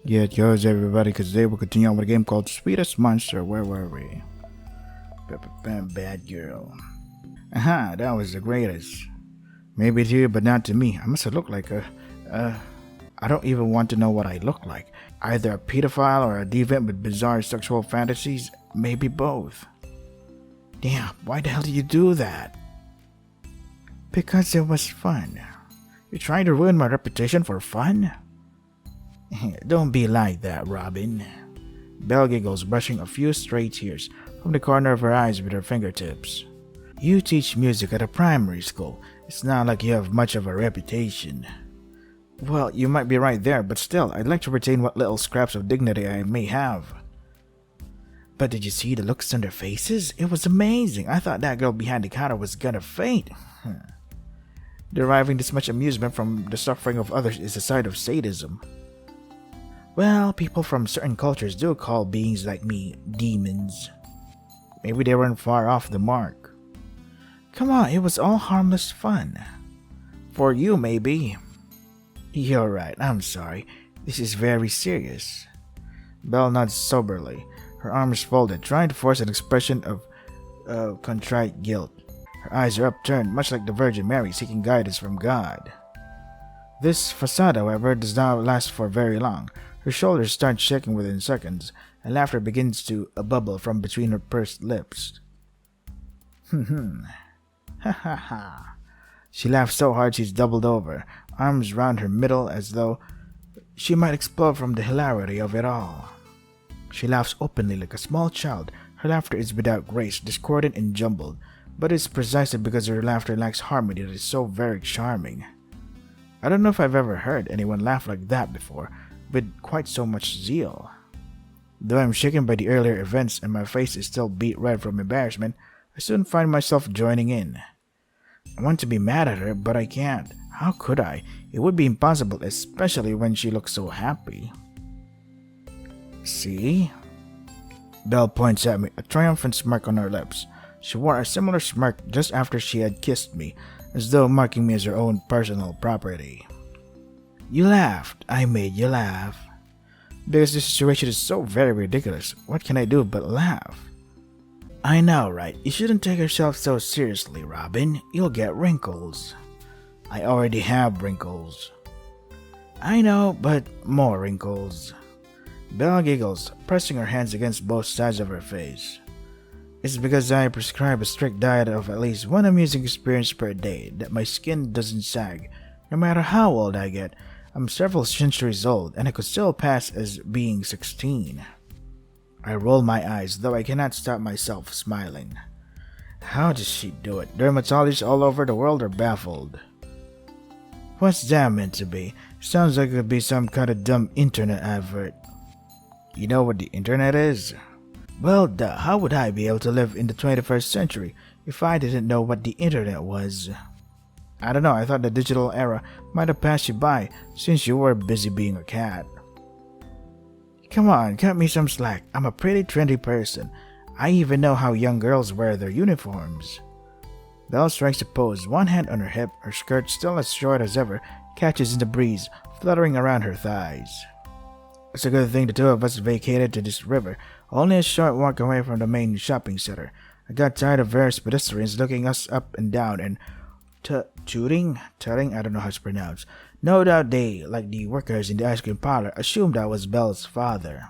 Yeah, it goes everybody, because today we'll continue on with a game called Sweetest Monster. Where were we? Bad girl. Aha, that was the greatest. Maybe to you, but not to me. I must have looked like I don't even want to know what I look like. Either a pedophile or a deviant with bizarre sexual fantasies. Maybe both. Damn, why the hell did you do that? Because it was fun. You're trying to ruin my reputation for fun? Don't be like that, Robin. Belle giggles, brushing a few stray tears from the corner of her eyes with her fingertips. You teach music at a primary school. It's not like you have much of a reputation. Well, you might be right there, but still, I'd like to retain what little scraps of dignity I may have. But did you see the looks on their faces? It was amazing. I thought that girl behind the counter was gonna faint. Deriving this much amusement from the suffering of others is a sign of sadism. Well, people from certain cultures do call beings like me demons. Maybe they weren't far off the mark. Come on, it was all harmless fun. For you, maybe. You're right, I'm sorry. This is very serious. Belle nods soberly, her arms folded, trying to force an expression of contrite guilt. Her eyes are upturned, much like the Virgin Mary seeking guidance from God. This facade, however, does not last for very long. Her shoulders start shaking within seconds, and laughter begins to bubble from between her pursed lips. Ha ha ha. She laughs so hard she's doubled over, arms round her middle as though she might explode from the hilarity of it all. She laughs openly like a small child. Her laughter is without grace, discordant and jumbled, but it's precisely because her laughter lacks harmony that is so very charming. I don't know if I've ever heard anyone laugh like that before, with quite so much zeal. Though I'm shaken by the earlier events and my face is still beet red from embarrassment, I soon find myself joining in. I want to be mad at her, but I can't. How could I? It would be impossible, especially when she looks so happy. See? Belle points at me, a triumphant smirk on her lips. She wore a similar smirk just after she had kissed me, as though marking me as her own personal property. You laughed. I made you laugh. Because the situation is so very ridiculous, what can I do but laugh? I know, right? You shouldn't take yourself so seriously, Robin. You'll get wrinkles. I already have wrinkles. I know, but more wrinkles. Belle giggles, pressing her hands against both sides of her face. It's because I prescribe a strict diet of at least one amusing experience per day that my skin doesn't sag. No matter how old I get, I'm several centuries old and I could still pass as being 16. I roll my eyes, though I cannot stop myself smiling. How does she do it? Dermatologists all over the world are baffled. What's that meant to be? Sounds like it could be some kind of dumb internet advert. You know what the internet is? Well, duh, how would I be able to live in the 21st century if I didn't know what the internet was? I don't know, I thought the digital era might have passed you by since you were busy being a cat. Come on, cut me some slack. I'm a pretty trendy person. I even know how young girls wear their uniforms. Belle strikes a pose, one hand on her hip, her skirt still as short as ever, catches in the breeze, fluttering around her thighs. It's a good thing the two of us vacated to this river, only a short walk away from the main shopping center. I got tired of various pedestrians looking us up and down and tutting, I don't know how it's pronounced. No doubt they, like the workers in the ice cream parlor, assumed I was Belle's father.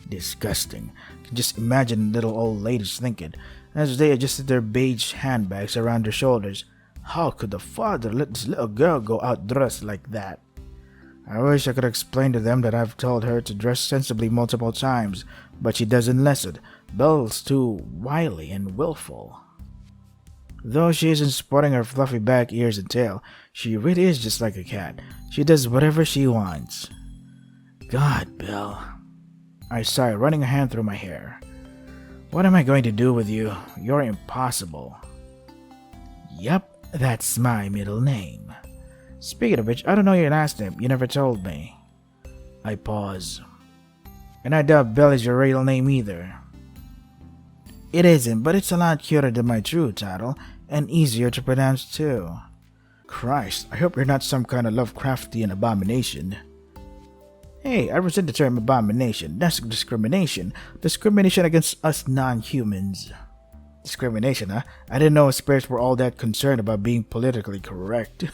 Disgusting. I can just imagine little old ladies thinking, as they adjusted their beige handbags around their shoulders, how could the father let this little girl go out dressed like that? I wish I could explain to them that I've told her to dress sensibly multiple times, but she doesn't listen. Belle's too wily and willful. Though she isn't sporting her fluffy back, ears, and tail, she really is just like a cat. She does whatever she wants. God, Belle. I sigh, running a hand through my hair. What am I going to do with you? You're impossible. Yup, that's my middle name. Speaking of which, I don't know your last name. You never told me. I pause. And I doubt Belle is your real name either. It isn't, but it's a lot cuter than my true title, and easier to pronounce too. Christ, I hope you're not some kind of Lovecraftian abomination. Hey, I resent the term abomination. That's discrimination. Discrimination against us non-humans. Discrimination, huh? I didn't know spirits were all that concerned about being politically correct.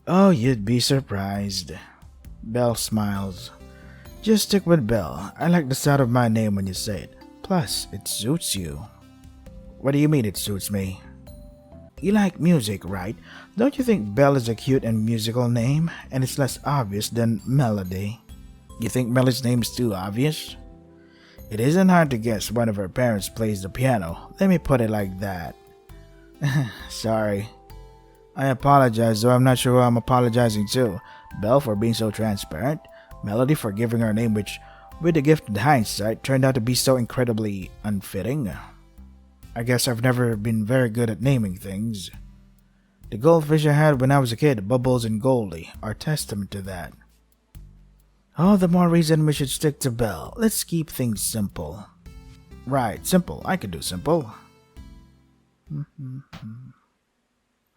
Oh, you'd be surprised. Belle smiles. Just stick with Belle. I like the sound of my name when you say it. Plus, it suits you. What do you mean it suits me? You like music, right? Don't you think Belle is a cute and musical name? And it's less obvious than Melody. You think Melody's name is too obvious? It isn't hard to guess one of her parents plays the piano. Let me put it like that. Sorry. I apologize, though I'm not sure who I'm apologizing to. Belle for being so transparent. Melody for giving her name, which, with the gift of hindsight, turned out to be so incredibly unfitting. I guess I've never been very good at naming things. The goldfish I had when I was a kid, Bubbles and Goldie, are testament to that. Oh, the more reason we should stick to Belle. Let's keep things simple. Right, simple. I can do simple.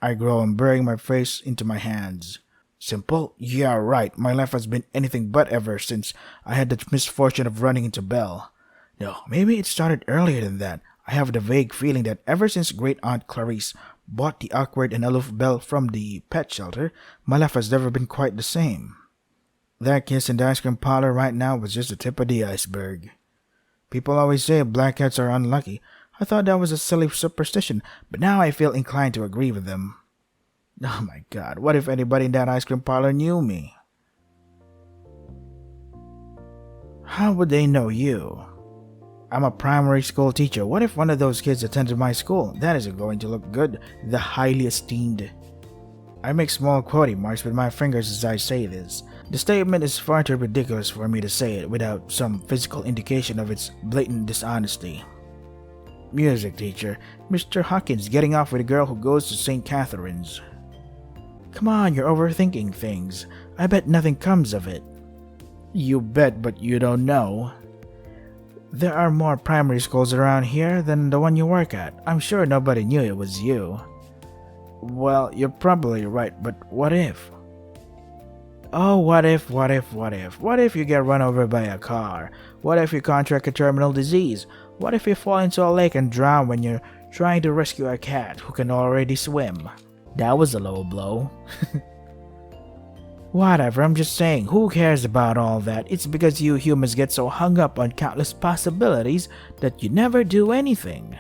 I groan, burying my face into my hands. Simple? Yeah, right. My life has been anything but ever since I had the misfortune of running into Belle. No, maybe it started earlier than that. I have the vague feeling that ever since Great Aunt Clarice bought the awkward and aloof Belle from the pet shelter, my life has never been quite the same. That kiss in the ice cream parlor right now was just the tip of the iceberg. People always say black cats are unlucky. I thought that was a silly superstition, but now I feel inclined to agree with them. Oh my god, what if anybody in that ice cream parlor knew me? How would they know you? I'm a primary school teacher. What if one of those kids attended my school? That isn't going to look good. The highly esteemed. I make small quote marks with my fingers as I say this. The statement is far too ridiculous for me to say it without some physical indication of its blatant dishonesty. Music teacher, Mr. Hawkins getting off with a girl who goes to St. Catherine's. Come on, you're overthinking things. I bet nothing comes of it. You bet, but you don't know. There are more primary schools around here than the one you work at. I'm sure nobody knew it was you. Well, you're probably right, but what if? Oh, what if? What if you get run over by a car? What if you contract a terminal disease? What if you fall into a lake and drown when you're trying to rescue a cat who can already swim? That was a low blow. Whatever, I'm just saying, who cares about all that? It's because you humans get so hung up on countless possibilities that you never do anything.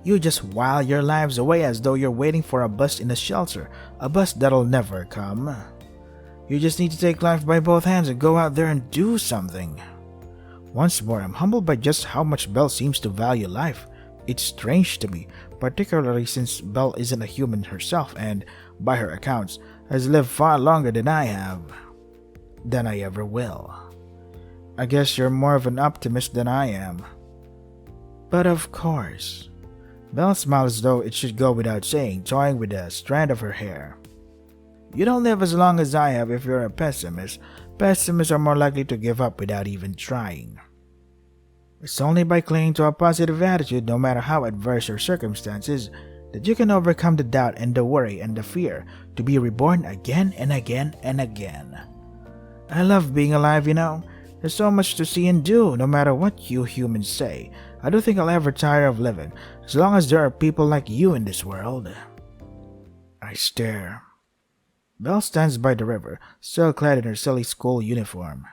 You just while your lives away as though you're waiting for a bus in a shelter, a bus that'll never come. You just need to take life by both hands and go out there and do something. Once more, I'm humbled by just how much Belle seems to value life. It's strange to me, particularly since Belle isn't a human herself and, by her accounts, has lived far longer than I have. Than I ever will. I guess you're more of an optimist than I am. But of course. Belle smiles as though it should go without saying, toying with a strand of her hair. You don't live as long as I have if you're a pessimist. Pessimists are more likely to give up without even trying. It's only by clinging to a positive attitude, no matter how adverse your circumstances, that you can overcome the doubt and the worry and the fear to be reborn again and again and again. I love being alive, you know. There's so much to see and do, no matter what you humans say. I don't think I'll ever tire of living, as long as there are people like you in this world. I stare. Belle stands by the river, still clad in her silly school uniform.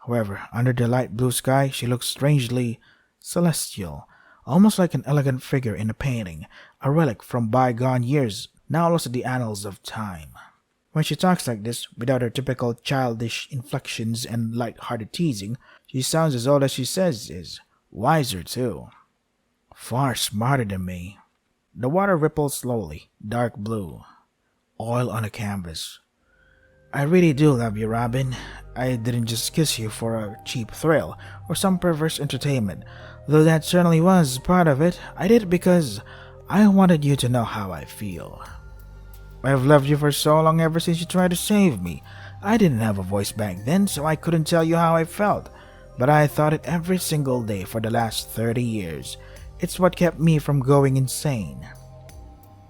However, under the light blue sky, she looks strangely celestial, almost like an elegant figure in a painting, a relic from bygone years, now lost in the annals of time. When she talks like this, without her typical childish inflections and light-hearted teasing, she sounds as old as she says is, wiser too. Far smarter than me. The water ripples slowly, dark blue. Oil on a canvas. I really do love you, Robin. I didn't just kiss you for a cheap thrill or some perverse entertainment, though that certainly was part of it. I did it because I wanted you to know how I feel. I've loved you for so long, ever since you tried to save me. I didn't have a voice back then, so I couldn't tell you how I felt, but I thought it every single day for the last 30 years. It's what kept me from going insane.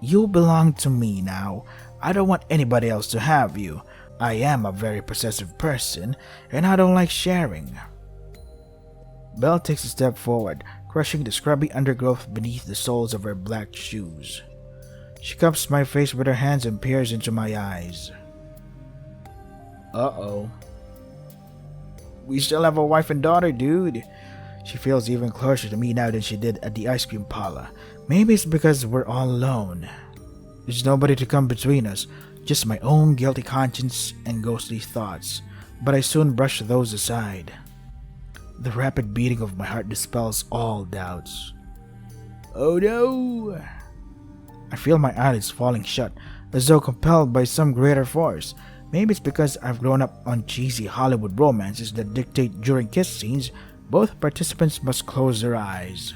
You belong to me now. I don't want anybody else to have you. I am a very possessive person, and I don't like sharing. Belle takes a step forward, crushing the scrubby undergrowth beneath the soles of her black shoes. She cups my face with her hands and peers into my eyes. Uh-oh. We still have a wife and daughter, dude. She feels even closer to me now than she did at the ice cream parlor. Maybe it's because we're all alone. There's nobody to come between us, just my own guilty conscience and ghostly thoughts, but I soon brush those aside. The rapid beating of my heart dispels all doubts. Oh no! I feel my eyelids falling shut, as though compelled by some greater force. Maybe it's because I've grown up on cheesy Hollywood romances that dictate during kiss scenes, both participants must close their eyes.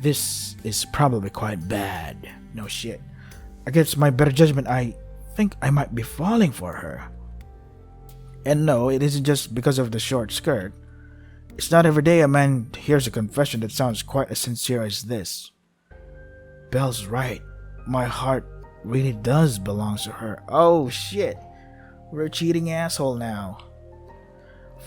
This is probably quite bad. No shit. Against my better judgment, I think I might be falling for her. And no, it isn't just because of the short skirt. It's not every day a man hears a confession that sounds quite as sincere as this. Belle's right. My heart really does belong to her. Oh shit. We're a cheating asshole now.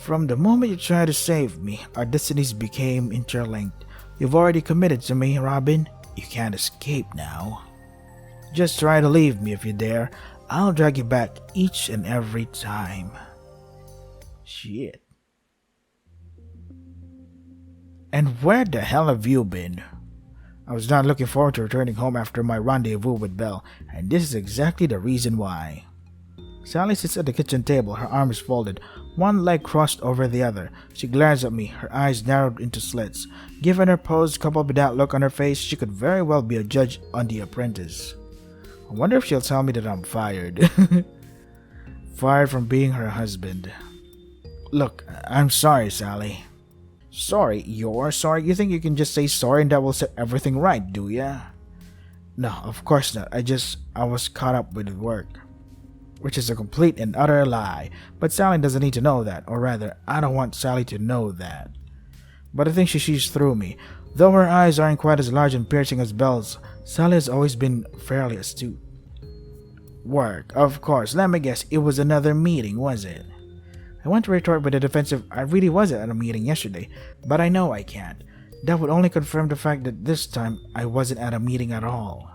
From the moment you tried to save me, our destinies became interlinked. You've already committed to me, Robin. You can't escape now. Just try to leave me if you dare. I'll drag you back each and every time. Shit. And where the hell have you been? I was not looking forward to returning home after my rendezvous with Belle, and this is exactly the reason why. Sally sits at the kitchen table, her arms folded, one leg crossed over the other. She glares at me, her eyes narrowed into slits. Given her pose, coupled with that look on her face, she could very well be a judge on The Apprentice. I wonder if she'll tell me that I'm fired. Fired from being her husband. Look, I'm sorry, Sally. Sorry? You're sorry? You think you can just say sorry and that will set everything right, do ya? No, of course not. I was caught up with work. Which is a complete and utter lie. But Sally doesn't need to know that. Or rather, I don't want Sally to know that. But I think she sees through me. Though her eyes aren't quite as large and piercing as Belle's, Sally has always been fairly astute. Work, of course. Let me guess, it was another meeting, was it? I want to retort with a defensive, I really wasn't at a meeting yesterday, but I know I can't. That would only confirm the fact that this time I wasn't at a meeting at all.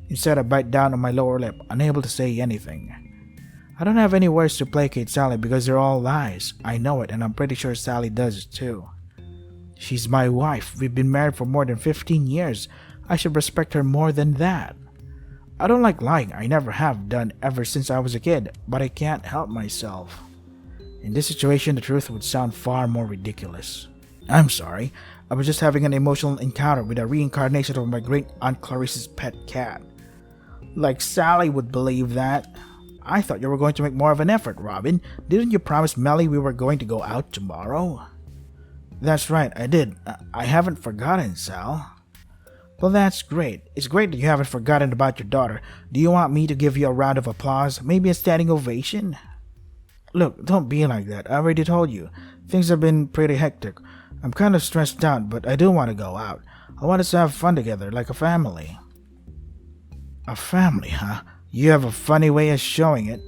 Instead, I bite down on my lower lip, unable to say anything. I don't have any words to placate Sally because they're all lies. I know it, and I'm pretty sure Sally does too. She's my wife. We've been married for more than 15 years. I should respect her more than that. I don't like lying. I never have done ever since I was a kid, but I can't help myself. In this situation, the truth would sound far more ridiculous. I'm sorry. I was just having an emotional encounter with a reincarnation of my great-aunt Clarice's pet cat. Like Sally would believe that. I thought you were going to make more of an effort, Robin. Didn't you promise Melly we were going to go out tomorrow? That's right, I did. I haven't forgotten, Sal. Well, that's great. It's great that you haven't forgotten about your daughter. Do you want me to give you a round of applause? Maybe a standing ovation? Look, don't be like that. I already told you. Things have been pretty hectic. I'm kind of stressed out, but I do want to go out. I want us to have fun together, like a family. A family, huh? You have a funny way of showing it.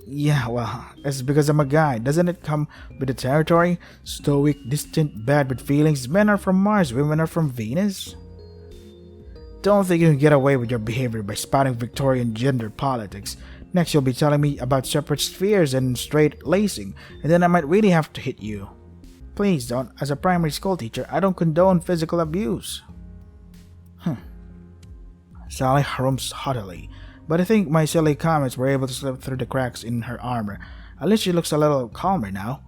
Yeah, well, it's because I'm a guy. Doesn't it come with the territory? Stoic, distant, bad with feelings. Men are from Mars, women are from Venus. Don't think you can get away with your behavior by spouting Victorian gender politics. Next, you'll be telling me about separate spheres and straight lacing, and then I might really have to hit you. Please don't. As a primary school teacher, I don't condone physical abuse. Sally harums haughtily, but I think my silly comments were able to slip through the cracks in her armor. At least she looks a little calmer now.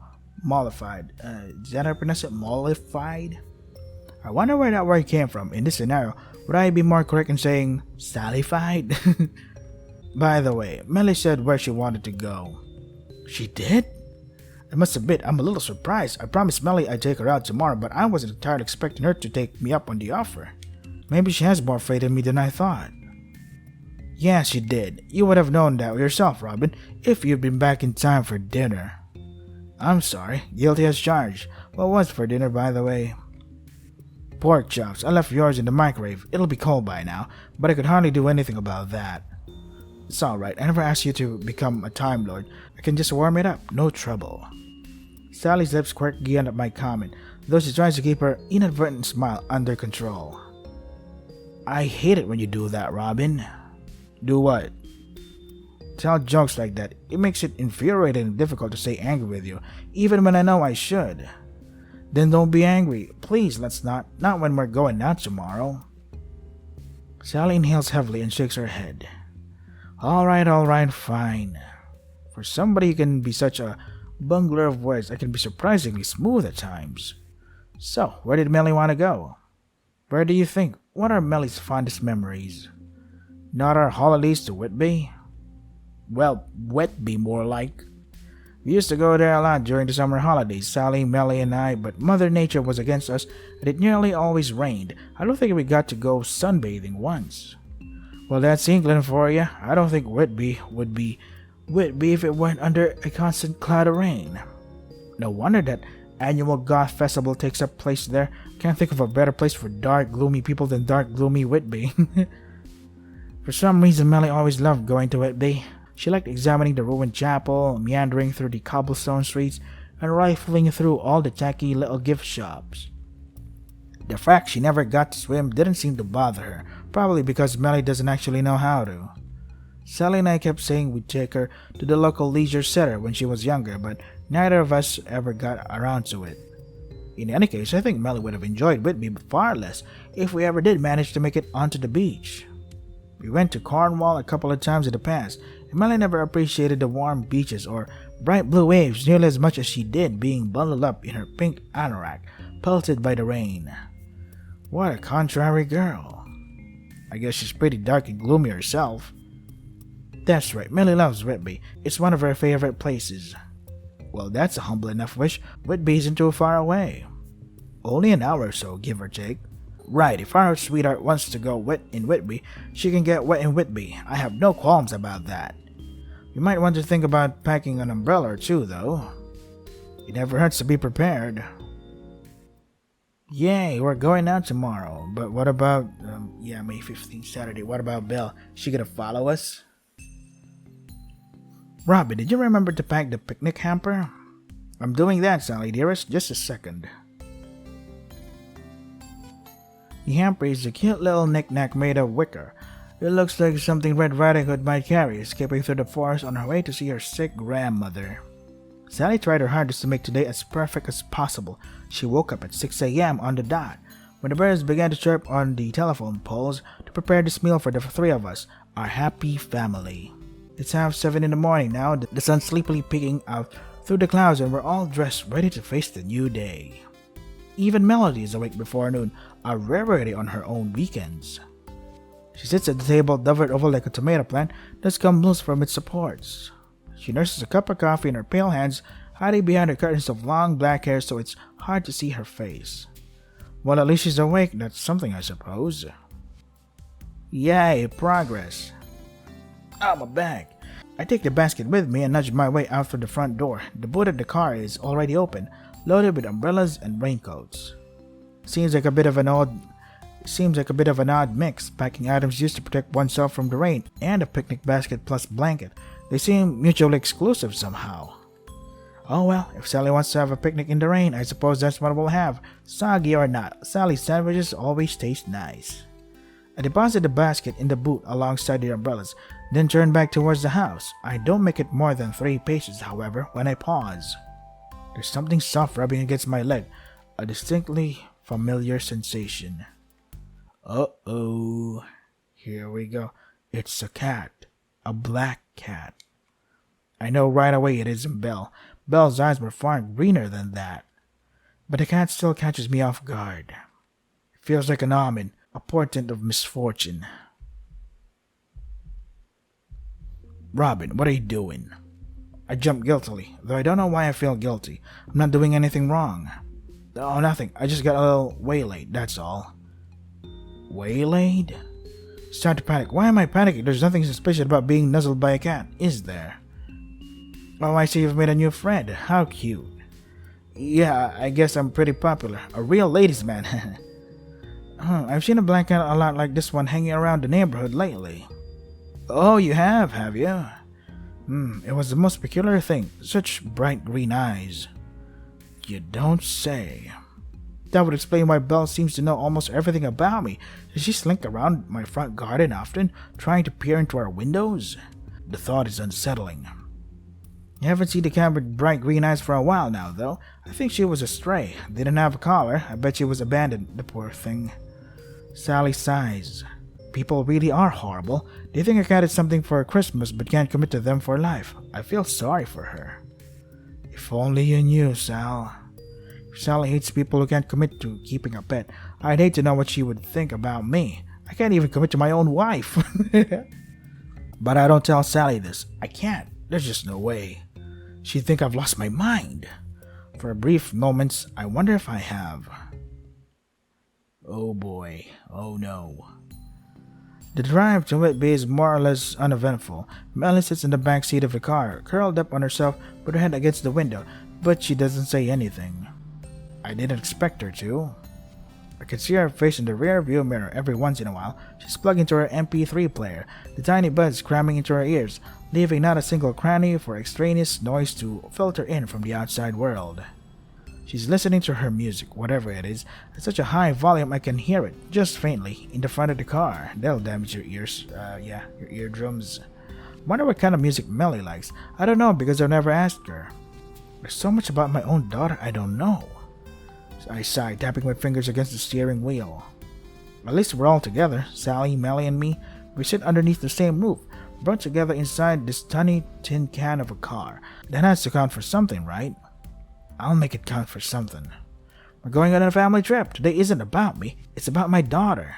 Mollified. Is that how I pronounce it? Mollified? I wonder where that word came from. In this scenario, would I be more correct in saying Sallyfied? By the way, Melly said where she wanted to go. She did? I must admit, I'm a little surprised. I promised Melly I'd take her out tomorrow, but I wasn't entirely expecting her to take me up on the offer. Maybe she has more faith in me than I thought. Yeah, she did. You would have known that yourself, Robin, if you'd been back in time for dinner. I'm sorry. Guilty as charged. What was for dinner, by the way? Pork chops. I left yours in the microwave. It'll be cold by now, but I could hardly do anything about that. It's alright, I never asked you to become a Time Lord. I can just warm it up, no trouble. Sally's lips quirked again at my comment, though she tries to keep her inadvertent smile under control. I hate it when you do that, Robin. Do what? Tell jokes like that. It makes it infuriating and difficult to stay angry with you, even when I know I should. Then don't be angry. Please, let's not. Not when we're going out tomorrow. Sally inhales heavily and shakes her head. Alright, fine. For somebody who can be such a bungler of words, I can be surprisingly smooth at times. So, where did Melly want to go? Where do you think? What are Melly's fondest memories? Not our holidays to Whitby? Well, Whitby more like. We used to go there a lot during the summer holidays, Sally, Melly, and I, but Mother Nature was against us and it nearly always rained. I don't think we got to go sunbathing once. Well, that's England for you. I don't think Whitby would be Whitby if it weren't under a constant cloud of rain. No wonder that annual Goth festival takes up place there. Can't think of a better place for dark, gloomy people than dark, gloomy Whitby. For some reason, Melly always loved going to Whitby. She liked examining the ruined chapel, meandering through the cobblestone streets, and rifling through all the tacky little gift shops. The fact she never got to swim didn't seem to bother her, probably because Melly doesn't actually know how to. Sally and I kept saying we'd take her to the local leisure center when she was younger, but neither of us ever got around to it. In any case, I think Melly would have enjoyed Whitby far less if we ever did manage to make it onto the beach. We went to Cornwall a couple of times in the past, and Melly never appreciated the warm beaches or bright blue waves nearly as much as she did being bundled up in her pink anorak, pelted by the rain. What a contrary girl. I guess she's pretty dark and gloomy herself. That's right, Melly loves Whitby. It's one of her favorite places. Well, that's a humble enough wish. Whitby isn't too far away. Only an hour or so, give or take. Right, if our sweetheart wants to go wet in Whitby, she can get wet in Whitby. I have no qualms about that. You might want to think about packing an umbrella or two, though. It never hurts to be prepared. Yay, we're going out tomorrow. But what about, May 15th, Saturday. What about Belle? She gonna follow us? Robin, did you remember to pack the picnic hamper? I'm doing that, Sally dearest. Just a second. The hamper is a cute little knick-knack made of wicker. It looks like something Red Riding Hood might carry, escaping through the forest on her way to see her sick grandmother. Sally tried her hardest to make today as perfect as possible. She woke up at 6 a.m. on the dot, when the birds began to chirp on the telephone poles to prepare this meal for the three of us, our happy family. It's 7:30 in the morning now, the sun sleepily peeking out through the clouds, and we're all dressed ready to face the new day. Even Melody is awake before noon, a rarity on her own weekends. She sits at the table, doubled over like a tomato plant that's come loose from its supports. She nurses a cup of coffee in her pale hands, hiding behind her curtains of long black hair so it's hard to see her face. Well, at least she's awake, that's something I suppose. Yay, progress. Oh, my bag. I take the basket with me and nudge my way out through the front door. The boot of the car is already open, loaded with umbrellas and raincoats. Seems like a bit of an odd mix, packing items used to protect oneself from the rain and a picnic basket plus blanket. They seem mutually exclusive somehow. Oh well, if Sally wants to have a picnic in the rain, I suppose that's what we'll have. Soggy or not, Sally's sandwiches always taste nice. I deposit the basket in the boot alongside the umbrellas, then turn back towards the house. I don't make it more than 3 paces, however, when I pause. There's something soft rubbing against my leg, a distinctly familiar sensation. Uh-oh. Here we go. It's a cat. A black cat. I know right away it isn't Belle. Belle's eyes were far greener than that. But the cat still catches me off guard. It feels like an omen, a portent of misfortune. Robin, what are you doing? I jump guiltily, though I don't know why I feel guilty. I'm not doing anything wrong. Oh, nothing. I just got a little waylaid, that's all. Waylaid? Start to panic. Why am I panicking? There's nothing suspicious about being nuzzled by a cat, is there? Oh, I see you've made a new friend. How cute. Yeah, I guess I'm pretty popular. A real ladies' man. I've seen a black cat a lot like this one hanging around the neighborhood lately. Oh, you have you? It was the most peculiar thing. Such bright green eyes. You don't say. That would explain why Belle seems to know almost everything about me. Does she slink around my front garden often, trying to peer into our windows? The thought is unsettling. I haven't seen the cat with bright green eyes for a while now, though. I think she was a stray. Didn't have a collar. I bet she was abandoned, the poor thing. Sally sighs. People really are horrible. They think a cat is something for Christmas but can't commit to them for life. I feel sorry for her. If only you knew, Sal. If Sally hates people who can't commit to keeping a pet, I'd hate to know what she would think about me. I can't even commit to my own wife. But I don't tell Sally this. I can't. There's just no way. She'd think I've lost my mind. For a brief moments, I wonder if I have. Oh boy. Oh no. The drive to Whitby is more or less uneventful. Melly sits in the back seat of the car, curled up on herself with her head against the window, but she doesn't say anything. I didn't expect her to. I could see her face in the rear view mirror every once in a while. She's plugged into her MP3 player, the tiny buds cramming into her ears, leaving not a single cranny for extraneous noise to filter in from the outside world. She's listening to her music, whatever it is, at such a high volume I can hear it, just faintly, in the front of the car. That'll damage your ears, your eardrums. Wonder what kind of music Melly likes. I don't know because I've never asked her. There's so much about my own daughter I don't know. I sigh, tapping my fingers against the steering wheel. At least we're all together, Sally, Melly, and me. We sit underneath the same roof, brought together inside this tiny tin can of a car. That has to count for something, right? I'll make it count for something. We're going on a family trip. Today isn't about me. It's about my daughter.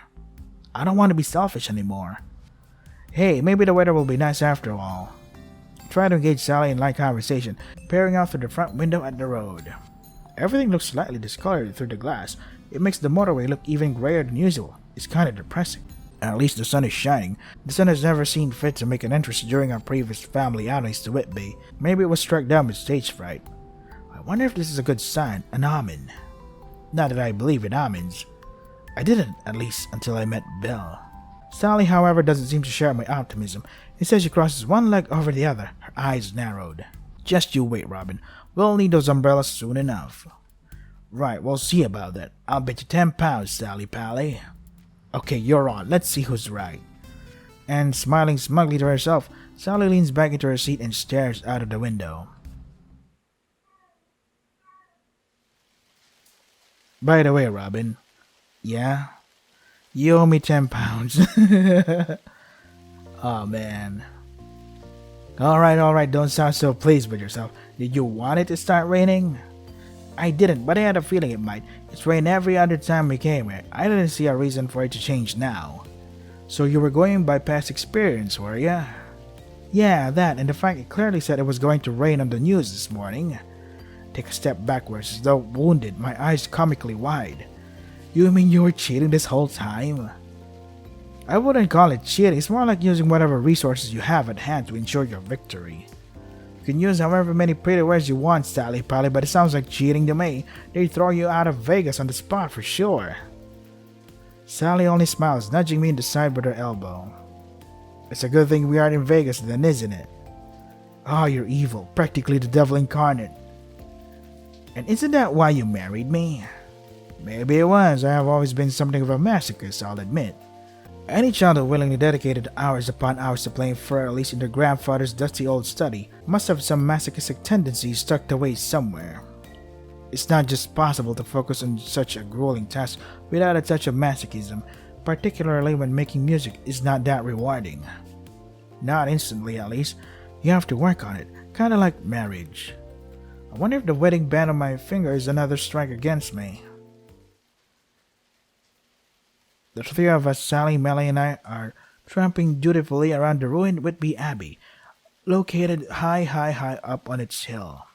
I don't want to be selfish anymore. Hey, maybe the weather will be nice after all. Try to engage Sally in light conversation, peering out through the front window at the road. Everything looks slightly discolored through the glass. It makes the motorway look even grayer than usual. It's kind of depressing. At least the sun is shining. The sun has never seen fit to make an entrance during our previous family outings to Whitby. Maybe it was struck down with stage fright. I wonder if this is a good sign, an omen. Not that I believe in omens. I didn't, at least, until I met Belle. Sally, however, doesn't seem to share my optimism. Instead, she crosses one leg over the other, her eyes narrowed. Just you wait, Robin. We'll need those umbrellas soon enough. Right, we'll see about that. I'll bet you 10 pounds, Sally Pally. Okay, you're on. Let's see who's right. And smiling smugly to herself, Sally leans back into her seat and stares out of the window. By the way, Robin. Yeah? You owe me 10 pounds. Oh, man. Alright, don't sound so pleased with yourself. Did you want it to start raining? I didn't, but I had a feeling it might. It's rained every other time we came here. I didn't see a reason for it to change now. So you were going by past experience, were ya? Yeah, that, and the fact it clearly said it was going to rain on the news this morning. Take a step backwards as though wounded, my eyes comically wide. You mean you were cheating this whole time? I wouldn't call it cheating, it's more like using whatever resources you have at hand to ensure your victory. You can use however many pretty words you want, Sally Pally, but it sounds like cheating to me. They'd throw you out of Vegas on the spot for sure. Sally only smiles, nudging me in the side with her elbow. It's a good thing we aren't in Vegas then, isn't it? Oh, you're evil, practically the devil incarnate. And isn't that why you married me? Maybe it was. I have always been something of a masochist, I'll admit. Any child who willingly dedicated hours upon hours to playing furless in their grandfather's dusty old study must have some masochistic tendencies tucked away somewhere. It's not just possible to focus on such a grueling task without a touch of masochism, particularly when making music is not that rewarding. Not instantly, at least. You have to work on it, kinda like marriage. I wonder if the wedding band on my finger is another strike against me. The three of us, Sally, Melly, and I, are tramping dutifully around the ruined Whitby Abbey, located high up on its hill.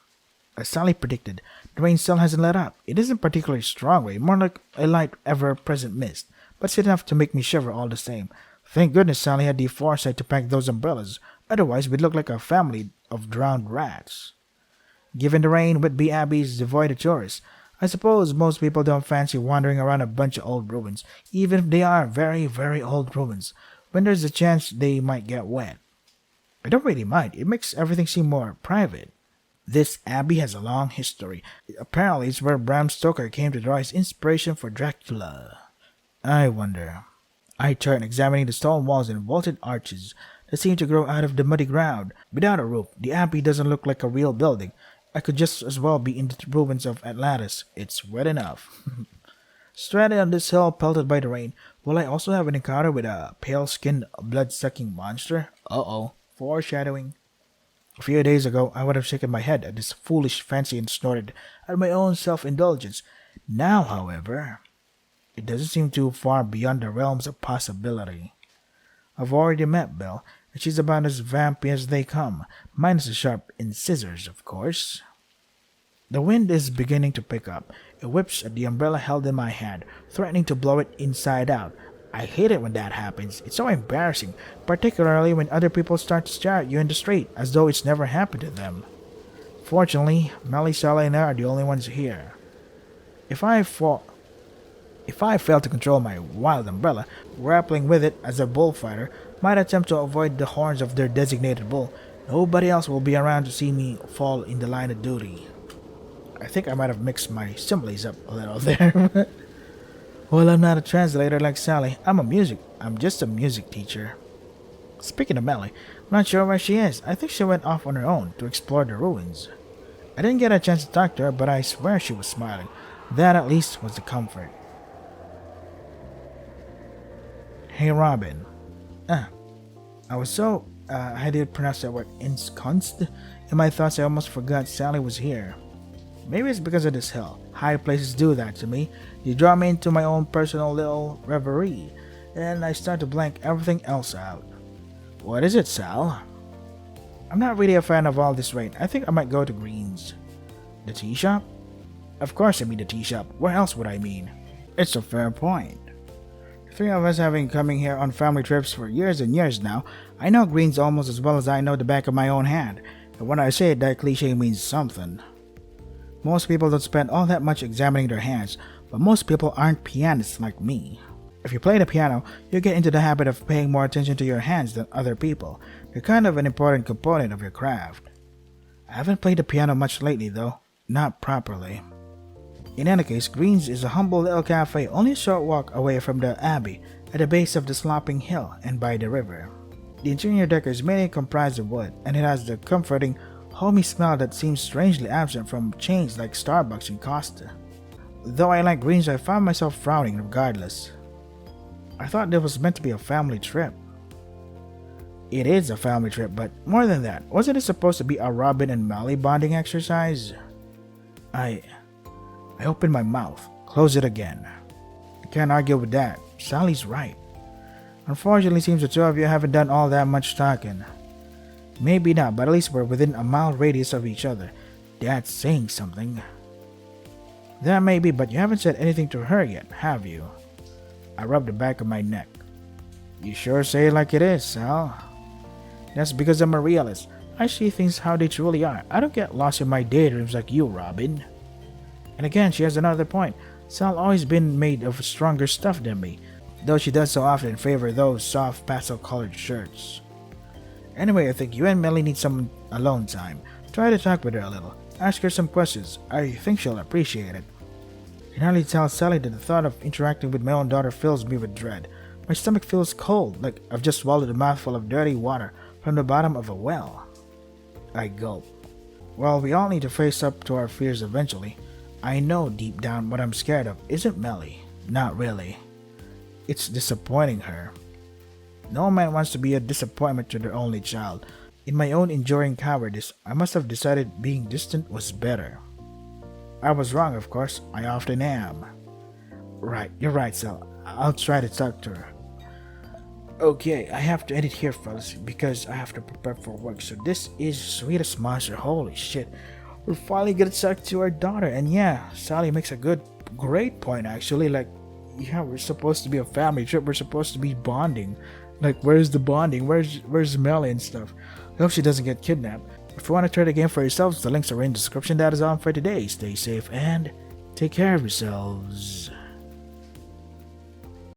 As Sally predicted, the rain still hasn't let up. It isn't particularly strong rain, more like a light, ever-present mist, but it's enough to make me shiver all the same. Thank goodness Sally had the foresight to pack those umbrellas, otherwise we'd look like a family of drowned rats. Given the rain, Whitby Abbey is devoid of tourists. I suppose most people don't fancy wandering around a bunch of old ruins, even if they are very, very old ruins. when there's a chance they might get wet. I don't really mind. It makes everything seem more private. This abbey has a long history. Apparently, it's where Bram Stoker came to draw his inspiration for Dracula. I wonder. I turned, examining the stone walls and vaulted arches that seem to grow out of the muddy ground. Without a roof, the abbey doesn't look like a real building. I could just as well be in the ruins of Atlantis. It's wet enough. Stranded on this hill, pelted by the rain, will I also have an encounter with a pale-skinned, blood-sucking monster? Uh-oh. Foreshadowing. A few days ago, I would have shaken my head at this foolish fancy and snorted at my own self-indulgence. Now, however, it doesn't seem too far beyond the realms of possibility. I've already met Belle, and she's about as vampy as they come, minus the sharp incisors, of course. The wind is beginning to pick up. It whips at the umbrella held in my hand, threatening to blow it inside out. I hate it when that happens. It's so embarrassing, particularly when other people start to stare at you in the street, as though it's never happened to them. Fortunately, Melly, Sally, and I are the only ones here. If I fail to control my wild umbrella, grappling with it as a bullfighter might attempt to avoid the horns of their designated bull, nobody else will be around to see me fall in the line of duty. I think I might have mixed my similes up a little there. Well, I'm not a translator like Sally. I'm just a music teacher. Speaking of Melly, I'm not sure where she is. I think she went off on her own to explore the ruins. I didn't get a chance to talk to her, but I swear she was smiling. That at least was a comfort. Hey, Robin. I did pronounce that word ensconced. In my thoughts, I almost forgot Sally was here. Maybe it's because of this hill. High places do that to me. You draw me into my own personal little reverie, and I start to blank everything else out. What is it, Sal? I'm not really a fan of all this rain. I think I might go to Green's. The tea shop? Of course I mean the tea shop. Where else would I mean? It's a fair point. The three of us having coming here on family trips for years and years now, I know Green's almost as well as I know the back of my own hand. And when I say it, that cliche means something. Most people don't spend all that much examining their hands, but most people aren't pianists like me. If you play the piano, you get into the habit of paying more attention to your hands than other people. They're kind of an important component of your craft. I haven't played the piano much lately though, not properly. In any case, Green's is a humble little cafe only a short walk away from the abbey, at the base of the sloping hill and by the river. The interior decor is mainly comprised of wood, and it has the comforting, homey smell that seems strangely absent from chains like Starbucks and Costa. Though I like Green's, I found myself frowning regardless. I thought this was meant to be a family trip. It is a family trip, but more than that, wasn't it supposed to be a Robin and Molly bonding exercise? I opened my mouth, closed it again. I can't argue with that. Sally's right. Unfortunately, it seems the two of you haven't done all that much talking. Maybe not, but at least we're within a mile radius of each other. That's saying something. That may be, but you haven't said anything to her yet, have you? I rubbed the back of my neck. You sure say it like it is, Sal. That's because I'm a realist. I see things how they truly are. I don't get lost in my daydreams like you, Robin. And again, she has another point. Sal always been made of stronger stuff than me, though she does so often favor those soft pastel-colored shirts. Anyway, I think you and Melly need some alone time. Try to talk with her a little. Ask her some questions. I think she'll appreciate it. I can hardly tell Sally that the thought of interacting with my own daughter fills me with dread. My stomach feels cold, like I've just swallowed a mouthful of dirty water from the bottom of a well. I gulp. Well, we all need to face up to our fears eventually. I know deep down what I'm scared of isn't Melly. Not really. It's disappointing her. No man wants to be a disappointment to their only child. In my own enduring cowardice, I must have decided being distant was better. I was wrong, of course. I often am. Right, you're right, Sal. I'll try to talk to her. Okay, I have to end it here, fellas, because I have to prepare for work. So this is Sweetest Monster. Holy shit. We're finally gonna talk to our daughter. And yeah, Sally makes a great point, actually. Like, yeah, we're supposed to be a family trip. We're supposed to be bonding. Like, where's the bonding? Where's Melly and stuff? I hope she doesn't get kidnapped. If you want to try the game for yourselves, the links are in the description. That is all for today. Stay safe and take care of yourselves.